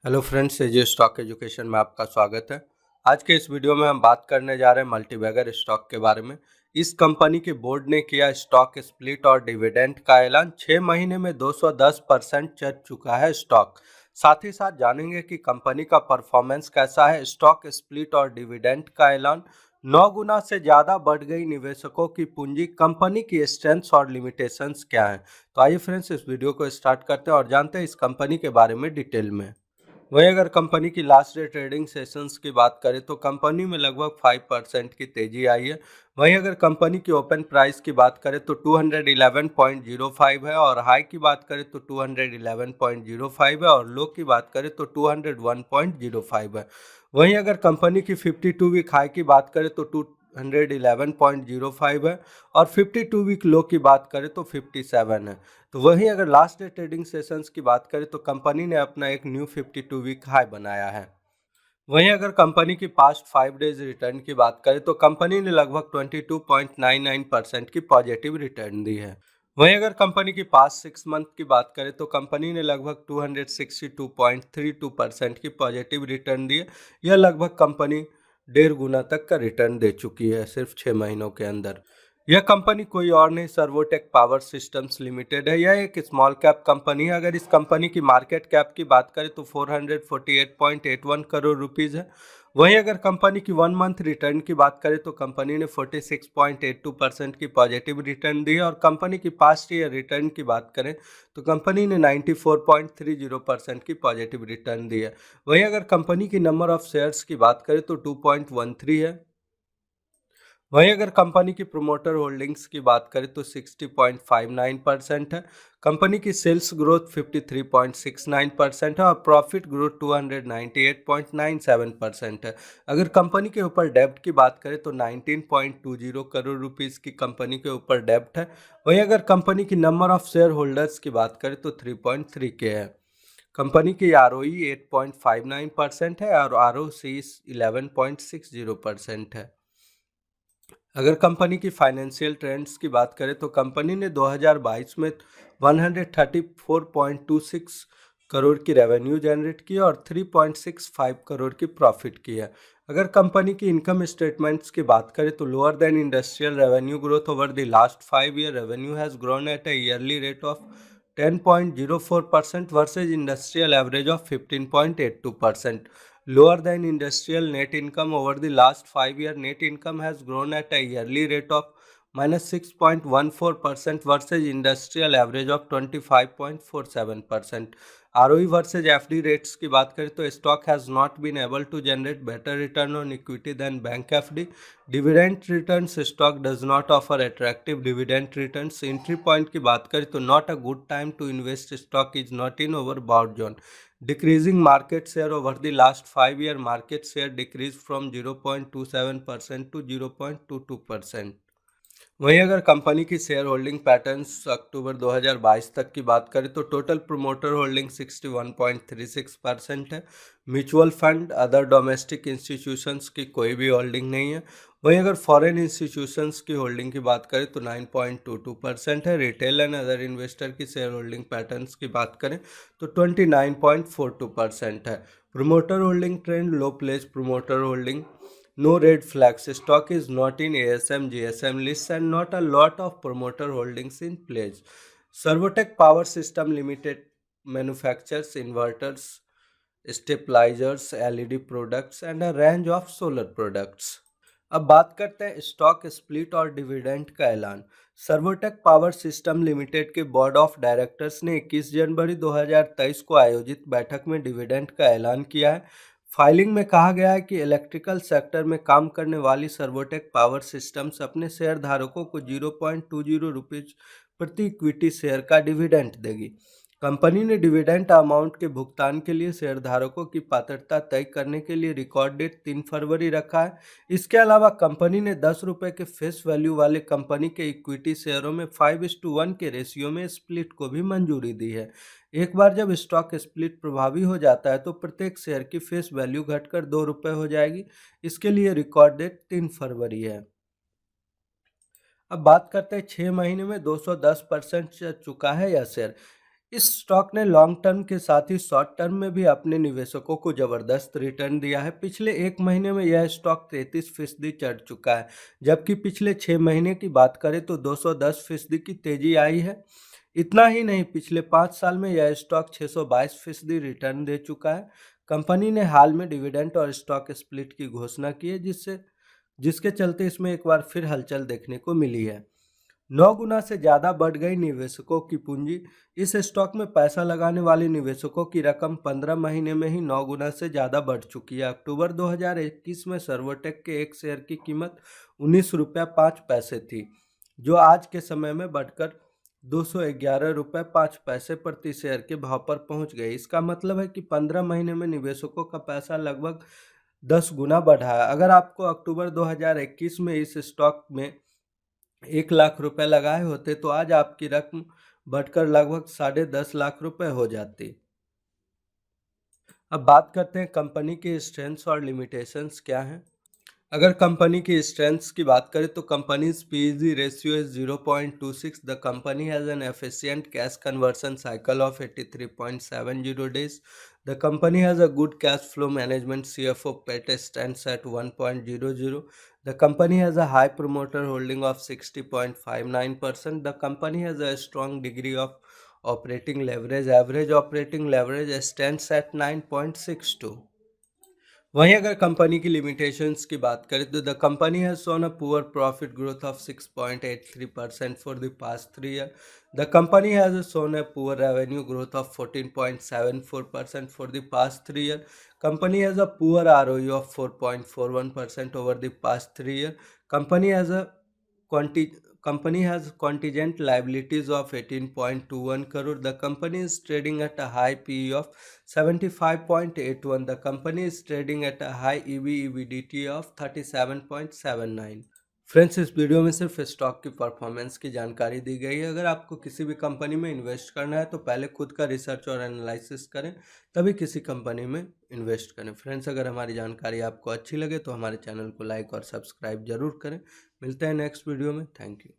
Hello friends, एजी stock education में आपका स्वागत है। आज के इस वीडियो में हम बात करने जा रहे हैं मल्टीबैगर स्टॉक के बारे में। इस कंपनी के बोर्ड ने किया स्टॉक स्प्लिट और डिविडेंड का ऐलान। 6 महीने में 210% चढ़ चुका है स्टॉक। साथ ही साथ जानेंगे कि कंपनी का परफॉर्मेंस कैसा है। स्टॉक स्प्लिट और डिविडेंड का ऐलान, 9 गुना से ज़्यादा बढ़ गई निवेशकों की पूंजी, कंपनी की स्ट्रेंथ्स और लिमिटेशंस क्या हैं। तो आइए फ्रेंड्स, इस वीडियो को स्टार्ट करते हैं और जानते हैं इस कंपनी के बारे में डिटेल में। वहीं अगर कंपनी की लास्ट डे ट्रेडिंग सेशंस की बात करें तो कंपनी में लगभग 5% की तेजी आई है। वहीं अगर कंपनी की ओपन प्राइस की बात करें तो 211.05 है और हाई की बात करें तो 211.05 है और लो की बात करें तो 201.05 है। वहीं अगर कंपनी की 52 वीक हाई की बात करें तो 211.05 है और 52 वीक लो की बात करें तो 57 है। तो वहीं अगर लास्ट डे ट्रेडिंग सेशंस की बात करें तो कंपनी ने अपना एक न्यू 52 वीक हाई बनाया है। वहीं अगर कंपनी की पास्ट 5 डेज रिटर्न की बात करें तो कंपनी ने लगभग 22.99% की पॉजिटिव रिटर्न दी है। वहीं अगर कंपनी की पास्ट 6 मंथ की बात करें तो कंपनी ने लगभग 262.32% की पॉजिटिव रिटर्न दी है। यह लगभग कंपनी 1.5 गुना तक का रिटर्न दे चुकी है सिर्फ 6 महीनों के अंदर। यह कंपनी कोई और नहीं, सर्वोटेक पावर सिस्टम्स लिमिटेड है। यह एक स्मॉल कैप कंपनी है। अगर इस कंपनी की मार्केट कैप की बात करें तो 448.81 करोड़ रुपीज़ है। वहीं अगर कंपनी की 1 मंथ रिटर्न की बात करें तो कंपनी ने 46.82% की पॉजिटिव रिटर्न दी है और कंपनी की पास्ट ईयर रिटर्न की बात करें तो कंपनी ने 94.30% की पॉजिटिव रिटर्न दी है। वहीं अगर कंपनी की नंबर ऑफ शेयर्स की बात करें तो 2.13 है। वहीं अगर कंपनी की प्रोमोटर होल्डिंग्स की बात करें तो 60.59% है। कंपनी की सेल्स ग्रोथ 53.69% है और प्रॉफिट ग्रोथ 298.97% है। अगर कंपनी के ऊपर डेब्ट की बात करें तो 19.20 करोड़ रुपीस की कंपनी के ऊपर डेब्ट है। वहीं अगर कंपनी की नंबर ऑफ शेयर होल्डर्स की बात करें तो 3.3 के है। कंपनी की आरओई 8.59% है और आरओसी 11.60% है। अगर कंपनी की फाइनेंशियल ट्रेंड्स की बात करें तो कंपनी ने 2022 में 134.26 करोड़ की रेवेन्यू जनरेट की और 3.65 करोड़ की प्रॉफिट की है। अगर कंपनी की इनकम स्टेटमेंट्स की बात करें तो lower than industrial revenue growth over the last 5 year revenue has grown at A yearly rate of 10.04% versus industrial average of 15.82%. Lower than industrial net income over the last 5 year net income has grown at a yearly rate of -6.14% versus industrial average of 25.47%. ROE versus FD rates की बात करें तो stock has not been able to generate better return on equity than bank FD. Dividend returns, stock does not offer attractive dividend returns. Entry point की बात करें तो not a good time to invest, stock is not in overbought zone. Decreasing market share over the last 5 year, market share decreased from 0.27% to 0.22%. वहीं अगर company की share holding patterns अक्टूबर 2022 तक की बात करें तो टोटल प्रोमोटर होल्डिंग 61.36% है। Mutual fund, other domestic institutions की कोई भी होल्डिंग नहीं है। वहीं अगर फॉरेन इंस्टीट्यूशंस की होल्डिंग की बात करें तो 9.22% है। रिटेल एंड अदर इन्वेस्टर की शेयर होल्डिंग पैटर्न्स की बात करें तो 29.42% है। Promoter holding trend, low place promoter holding, no red flags, stock is not in ASM GSM lists and not a lot of promoter holdings in place. Servotech Power System Limited manufactures inverters, stabilizers, LED products and a range of solar products. अब बात करते हैं stock split और dividend का ऐलान। Servotech power system limited के board of directors ने 21 जनवरी 2023 को आयोजित बैठक में डिविडेंड का ऐलान किया है। फाइलिंग में कहा गया है कि इलेक्ट्रिकल सेक्टर में काम करने वाली सर्वोटेक पावर सिस्टम्स अपने शेयर धारकों को 0.20 रुपीज प्रति इक्विटी शेयर का डिविडेंड देगी। कंपनी ने डिविडेंड अमाउंट के भुगतान के लिए शेयरधारकों की पात्रता तय करने के लिए रिकॉर्ड डेट 3 फरवरी रखा है। इसके अलावा कंपनी ने 10 रुपये के फेस वैल्यू वाले कंपनी के इक्विटी शेयरों में 5:1 के रेशियो में स्प्लिट को भी मंजूरी दी है। एक बार जब स्टॉक स्प्लिट प्रभावी हो जाता है तो प्रत्येक शेयर की फेस वैल्यू घटकर 2 रुपये हो जाएगी। इसके लिए रिकॉर्ड डेट 3 फरवरी है। अब बात करते हैं 6 महीने में 210% चुका है यह शेयर। इस स्टॉक ने लॉन्ग टर्म के साथ ही शॉर्ट टर्म में भी अपने निवेशकों को जबरदस्त रिटर्न दिया है। पिछले एक महीने में यह स्टॉक 33% चढ़ चुका है, जबकि पिछले 6 महीने की बात करें तो 210% की तेजी आई है। इतना ही नहीं, पिछले 5 साल में यह स्टॉक 622% रिटर्न दे चुका है। कंपनी ने हाल में डिविडेंड और स्टॉक स्प्लिट की घोषणा की है, जिसके चलते इसमें एक बार फिर हलचल देखने को मिली है। 9 गुना से ज़्यादा बढ़ गई निवेशकों की पूंजी। इस स्टॉक में पैसा लगाने वाले निवेशकों की रकम 15 महीने में ही 9 गुना से ज़्यादा बढ़ चुकी है। अक्टूबर 2021 में सर्वोटेक के एक शेयर की कीमत 19 रुपया 5 पैसे थी, जो आज के समय में बढ़कर 211 रुपये 5 पैसे प्रति शेयर के भाव पर पहुंच गई। इसका मतलब है कि 15 महीने में निवेशकों का पैसा लगभग 10 गुना बढ़ा है। अगर आपको अक्टूबर 2021 में इस स्टॉक में 1 लाख रुपए लगाए होते तो आज आपकी रकम बढ़कर लगभग 10.5 लाख रुपए हो जाती। अब बात करते हैं कंपनी के स्ट्रेंथ्स और लिमिटेशंस क्या हैं। अगर कंपनी की स्ट्रेंथ्स की बात करें तो company's PE ratio is 0.26। The company has an efficient cash conversion cycle of 83.70 days. The company has a good cash flow management. CFO PAT stands at 1.00. The company has a high promoter holding of 60.59%. The company has a strong degree of operating leverage. Average operating leverage stands at 9.62. वहीं अगर company की limitations की बात करें तो the company has shown a poor profit growth of 6.83% for the past 3 year. The company has shown a poor revenue growth of 14.74% for the past 3 year. Company has a poor ROE of 4.41% over the past 3 year. Company has a Company has contingent liabilities of 18.21 crore. The company is trading at a high PE of 75.81. The company is trading at a high EV/EBITDA of 37.79. Friends, इस video में सिर्फ stock की performance की जानकारी दी गई है। अगर आपको किसी भी कंपनी में इन्वेस्ट करना है तो पहले खुद का रिसर्च और एनालिसिस करें, तभी किसी कंपनी में इन्वेस्ट करें। फ्रेंड्स, अगर हमारी जानकारी आपको अच्छी लगे तो हमारे चैनल को लाइक और सब्सक्राइब जरूर करें। मिलते हैं नेक्स्ट वीडियो में। Thank you.